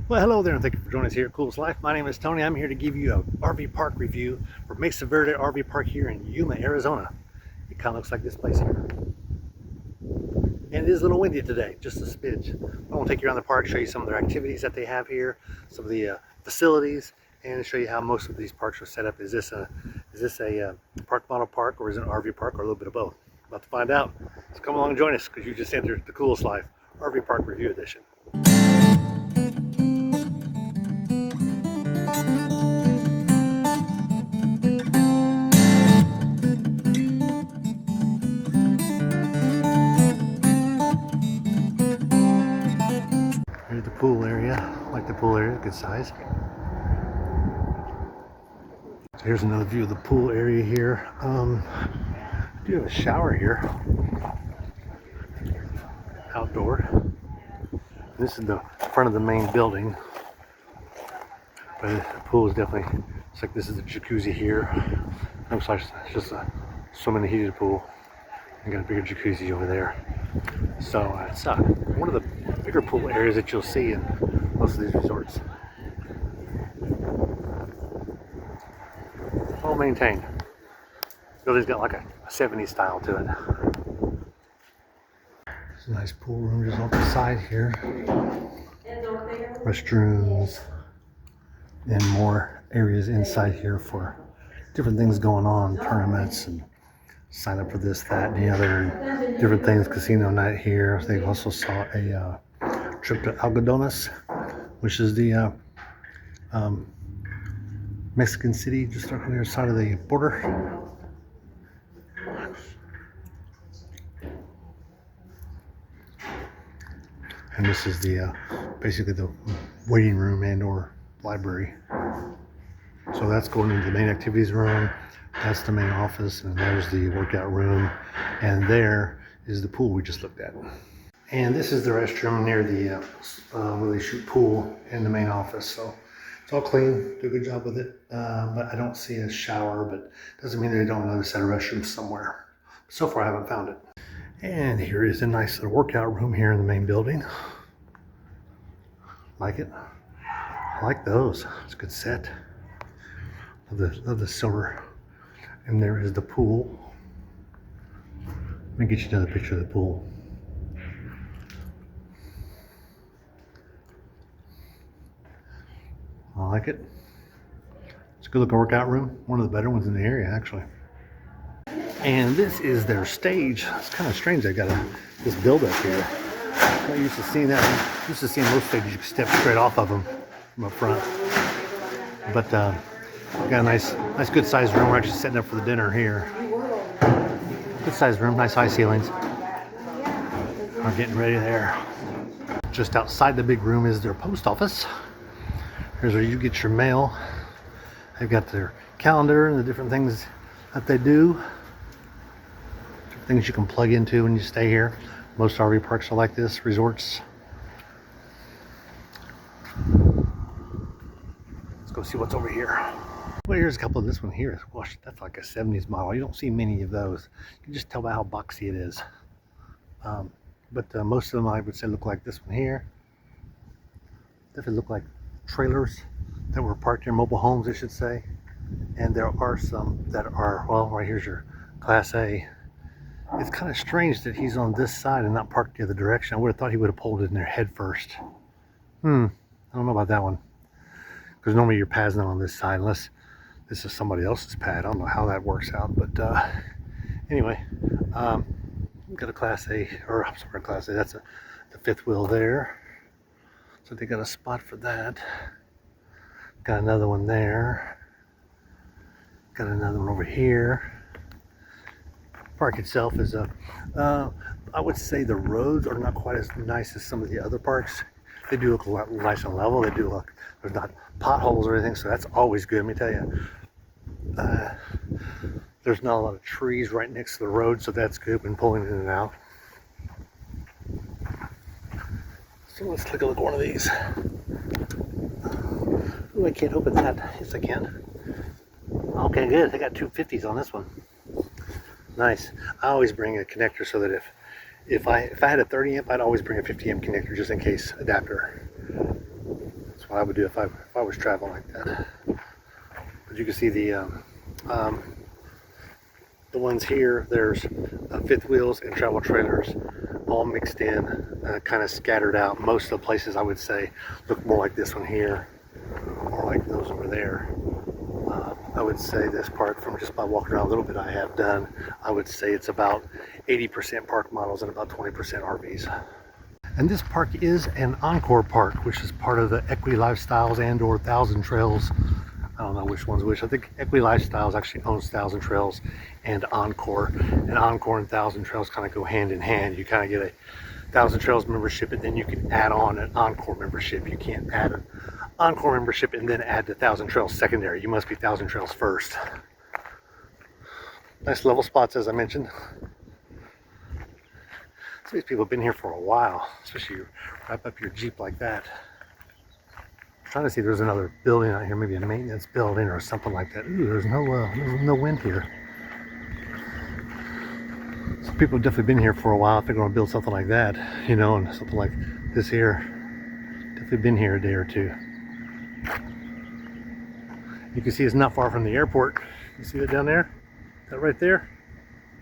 Well, hello there, and thank you for joining us here at Coolest Life. My name is Tony. I'm here to give you an RV park review for Mesa Verde RV Park here in Yuma, Arizona. It kind of looks like this place here. And it is a little windy today, just a smidge. I want to take you around the park, show you some of their activities that they have here, some of the facilities, and show you how most of these parks are set up. Is this a park model park, or is it an RV park, or a little bit of both? About to find out. So come along and join us, because you just entered the Coolest Life RV Park Review Edition. Here's the pool area. I like the pool area, good size. So here's another view of the pool area here. I do have a shower here, outdoor. This is the front of the main building, but the pool is definitely, it's like this is a jacuzzi here. Looks like it's just a swimming heated pool. I got a bigger jacuzzi over there. So it's one of the bigger pool areas that you'll see in most of these resorts. Well maintained. Building's got like a 70s style to it. It's a nice pool room just off the side here. Restrooms and more areas inside here for different things going on, tournaments, and sign up for this, that, and the other, and different things. Casino night here. They also saw a trip to Algodones, which is the Mexican city just on the other side of the border. And this is the basically the waiting room and or library. So that's going into the main activities room. That's the main office, and there's the workout room, and there is the pool we just looked at. And this is the restroom near the where they shoot pool in the main office. So it's all clean, do a good job with it. But I don't see a shower, but doesn't mean they don't have another set of restrooms somewhere. So far I haven't found it. And here is a nice little workout room here in the main building. Like it? I like those. It's a good set. Love the silver. And there is the pool. Let me get you another picture of the pool. I like it. It's a good looking workout room. One of the better ones in the area, actually. And this is their stage. It's kind of strange they got this build up here. I'm not used to seeing that. I'm used to seeing most stages you can step straight off of them from up front. But we got a nice good sized room. We're actually setting up for the dinner here. Good sized room, nice high ceilings. We're getting ready there. Just outside the big room is their post office. Here's where you get your mail. They've got their calendar and the different things that they do. Different things you can plug into when you stay here. Most RV parks are like this, resorts. Let's go see what's over here. Well, here's a couple of this one here. Gosh, that's like a 70s model. You don't see many of those. You can just tell by how boxy it is. But most of them I would say look like this one here. Definitely look like trailers that were parked near mobile homes, I should say. And there are some that are, well, right here's your Class A. It's kind of strange that he's on this side and not parked the other direction. I would have thought he would have pulled it in there head first. I don't know about that one. Because normally your pad's not on this side unless this is somebody else's pad. I don't know how that works out, but anyway, we've got a Class A, or I'm sorry, Class A. That's the fifth wheel there. So they got a spot for that. Got another one there. Got another one over here. Park itself is I would say the roads are not quite as nice as some of the other parks. They do look a lot nice and level. They do look, there's not potholes or anything, so that's always good. Let me tell you. There's not a lot of trees right next to the road, so that's good when pulling in and out. So let's take a look at one of these. Ooh, I can't open that. Yes, I can. Okay, good. I got 250s on this one. Nice. I always bring a connector so that if I had a 30 amp, I'd always bring a 50 amp connector just in case adapter. That's That's what I would do if I was traveling like that. But you can see the ones here, there's fifth wheels and travel trailers all mixed in, kind of scattered out. Most of the places I would say look more like this one here or like those over there. I would say this park, from just by walking around a little bit I have done, I would say it's about 80% park models and about 20% RVs. And this park is an Encore park, which is part of the Equity Lifestyles and or Thousand Trails. I don't know which one's which. I think Equity Lifestyles actually owns Thousand Trails and Encore. And Encore and Thousand Trails kind of go hand in hand. You kind of get a Thousand Trails membership and then you can add on an Encore membership. You can't add an Encore membership and then add the Thousand Trails secondary. You must be Thousand Trails first. Nice level spots, as I mentioned. So these people have been here for a while, especially you wrap up your Jeep like that. I'm trying to see if there's another building out here, maybe a maintenance building or something like that. Ooh, there's no wind here. So people have definitely been here for a while if they're going to build something like that, you know, and something like this here. Definitely been here a day or two. You can see it's not far from the airport. You see that down there? That right there?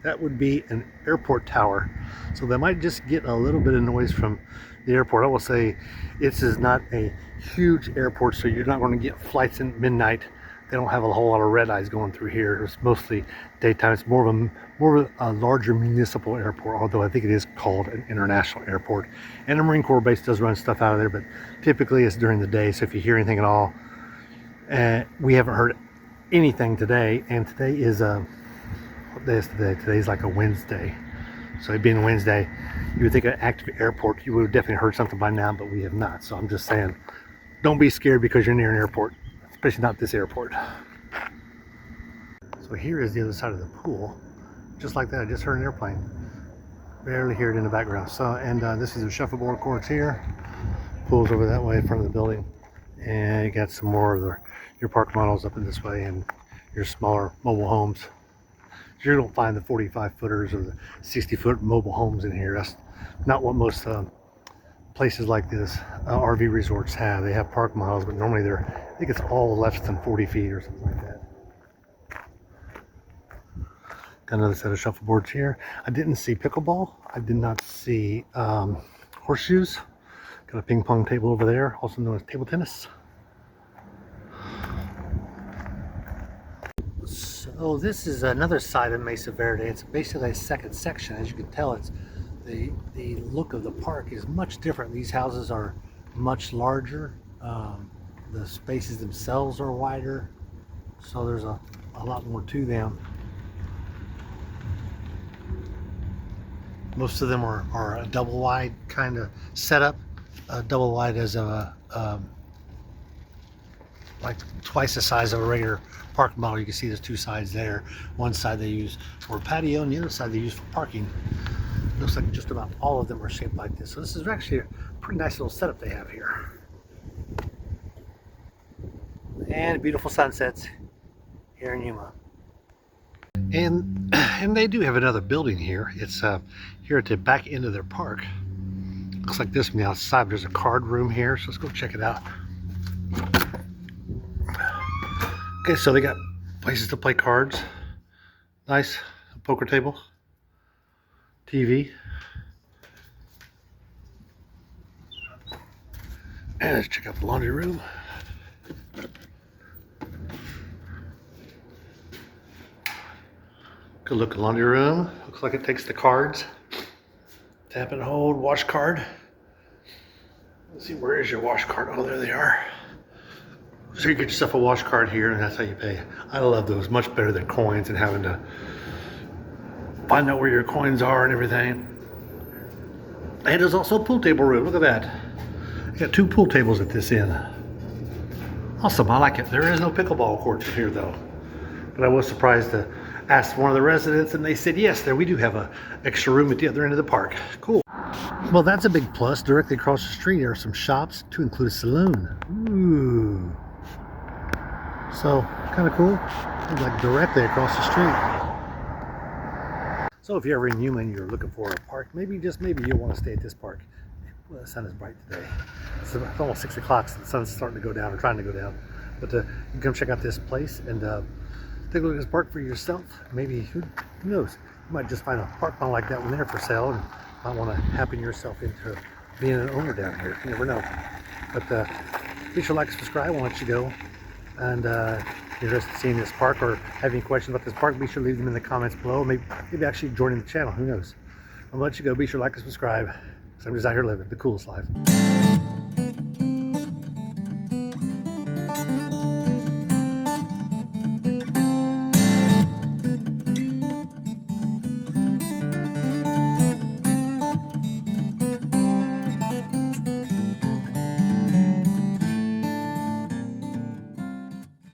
That would be an airport tower. So they might just get a little bit of noise from the airport. I will say this is not a huge airport, so you're not going to get flights in midnight. They don't have a whole lot of red eyes going through here. It's mostly daytime. It's more of a larger municipal airport, although I think it is called an international airport. And the Marine Corps base does run stuff out of there, but typically it's during the day. So if you hear anything at all, we haven't heard anything today. And today is what day is today? Today's like a Wednesday. So it being Wednesday, you would think an active airport, you would have definitely heard something by now, but we have not. So I'm just saying, don't be scared because you're near an airport, especially not this airport. So here is the other side of the pool. Just like that, I just heard an airplane. Barely hear it in the background. So, and this is the shuffleboard courts here. Pool's over that way in front of the building. And you got some more of your park models up in this way and your smaller mobile homes. You don't find the 45-footers or the 60-foot mobile homes in here. That's not what most places like this, RV resorts have. They have park models, but normally I think it's all less than 40 feet or something like that. Got another set of shuffleboards here. I didn't see pickleball. I did not see horseshoes. Got a ping pong table over there, also known as table tennis. So this is another side of Mesa Verde. It's basically a second section. As you can tell, it's the look of the park is much different. These houses are much larger. The spaces themselves are wider. So there's a lot more to them. Most of them are a double wide kind of setup. Double wide as a like twice the size of a regular park model. You can see there's two sides there. One side they use for patio and the other side they use for parking. Looks like just about all of them are shaped like this. So this is actually a pretty nice little setup they have here. And beautiful sunsets here in Yuma. And they do have another building here. It's here at the back end of their park. Looks like this from the outside. There's a card room here, so let's go check it out. Okay, so they got places to play cards. Nice poker table, TV. And let's check out the laundry room. Good looking laundry room. Looks like it takes the cards. Tap and hold, wash card. Let's see, where is your wash card? Oh, there they are. So you get yourself a wash card here and that's how you pay. I love those, much better than coins and having to find out where your coins are and everything. And there's also a pool table room, look at that. You got two pool tables at this end. Awesome, I like it. There is no pickleball courts here though. But I was surprised to ask one of the residents and they said, yes, there we do have an extra room at the other end of the park. Cool. Well, that's a big plus. Directly across the street there are some shops to include a saloon. Ooh. So, kind of cool. Like directly across the street. So if you're ever in Yuma and you're looking for a park, maybe, just maybe you'll want to stay at this park. Well, the sun is bright today. It's almost 6 o'clock, so the sun's starting to go down, or trying to go down. But you can come check out this place and take a look at this park for yourself. Maybe, who knows, you might just find a park mall like that one there for sale and might want to happen yourself into being an owner down here. You never know. But be sure to like and subscribe. I want to let you go. And if you're interested in seeing this park or have any questions about this park, be sure to leave them in the comments below. Maybe actually joining the channel. Who knows? I'm going to let you go. Be sure to like and subscribe, because I'm just out here living the coolest life.